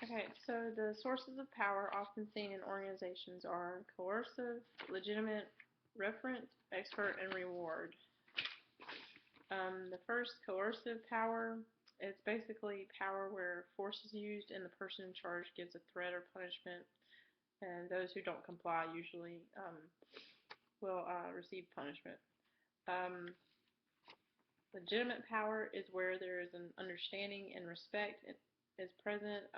Okay, so the sources of power often seen in organizations are coercive, legitimate, referent, expert, and reward. The first, coercive power, it's basically power where force is used and the person in charge gives a threat or punishment, and those who don't comply usually will receive punishment. Um, Legitimate power is where there is an understanding and respect is present,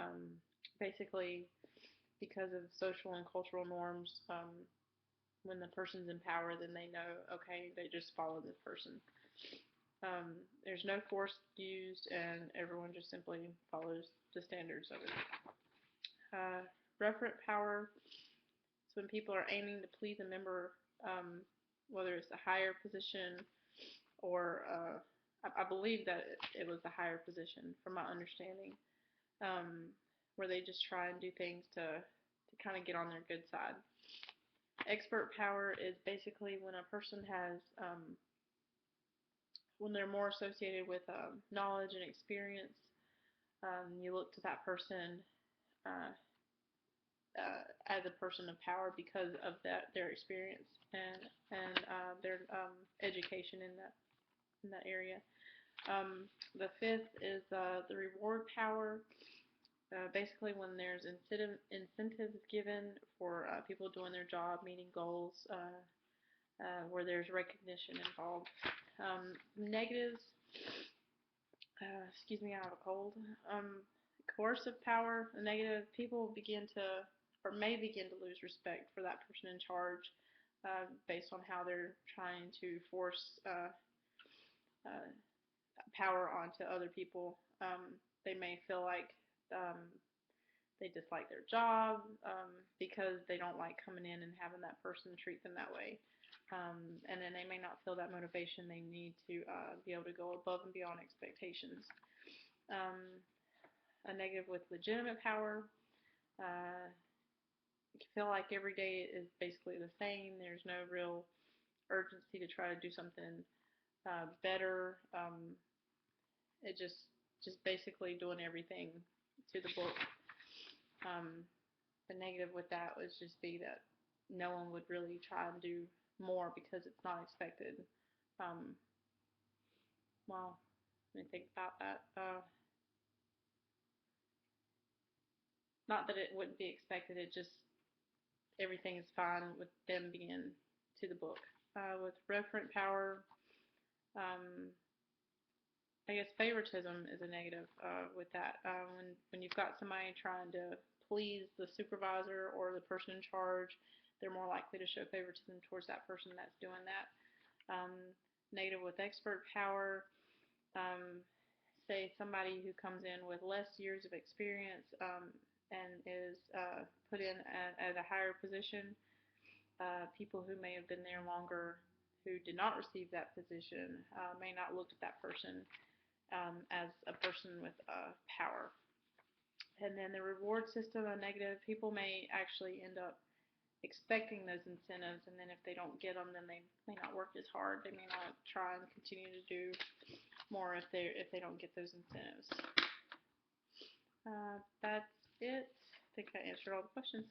basically because of social and cultural norms. When the person's in power, then they know, okay, they just follow this person. There's no force used, and everyone just simply follows the standards of it. Referent power is when people are aiming to please a member, whether it's a higher position or I believe that it was a higher position, from my understanding, where they just try and do things to kind of get on their good side. Expert power is basically when a person has when they're more associated with knowledge and experience. You look to that person uh, as a person of power because of their experience and their education in that area. The fifth is the reward power. Basically, when there's incentives given for people doing their job, meeting goals, where there's recognition involved. Negatives, excuse me, I have a cold. Coercive power, negative, people begin to, or may begin to lose respect for that person in charge based on how they're trying to force uh, power onto other people. They may feel like they dislike their job because they don't like coming in and having that person treat them that way. And then they may not feel that motivation. They need to be able to go above and beyond expectations. A negative with legitimate power. You feel like every day is basically the same. There's no real urgency to try to do something better. It just basically doing everything to the book. Um, the negative with that would just be that no one would really try and do more because it's not expected. Um, well, let me think about that. Not that it wouldn't be expected, it just everything is fine with them being to the book. With referent power, um, I guess favoritism is a negative with that. When you've got somebody trying to please the supervisor or the person in charge, they're more likely to show favoritism towards that person that's doing that. Negative with expert power, um, say somebody who comes in with less years of experience and is put in at a higher position. People who may have been there longer who did not receive that position may not look at that person as a person with power. And then the reward system, a negative, people may actually end up expecting those incentives, and then if they don't get them, then they may not work as hard. They may not try and continue to do more if they don't get those incentives. That's it. I think I answered all the questions.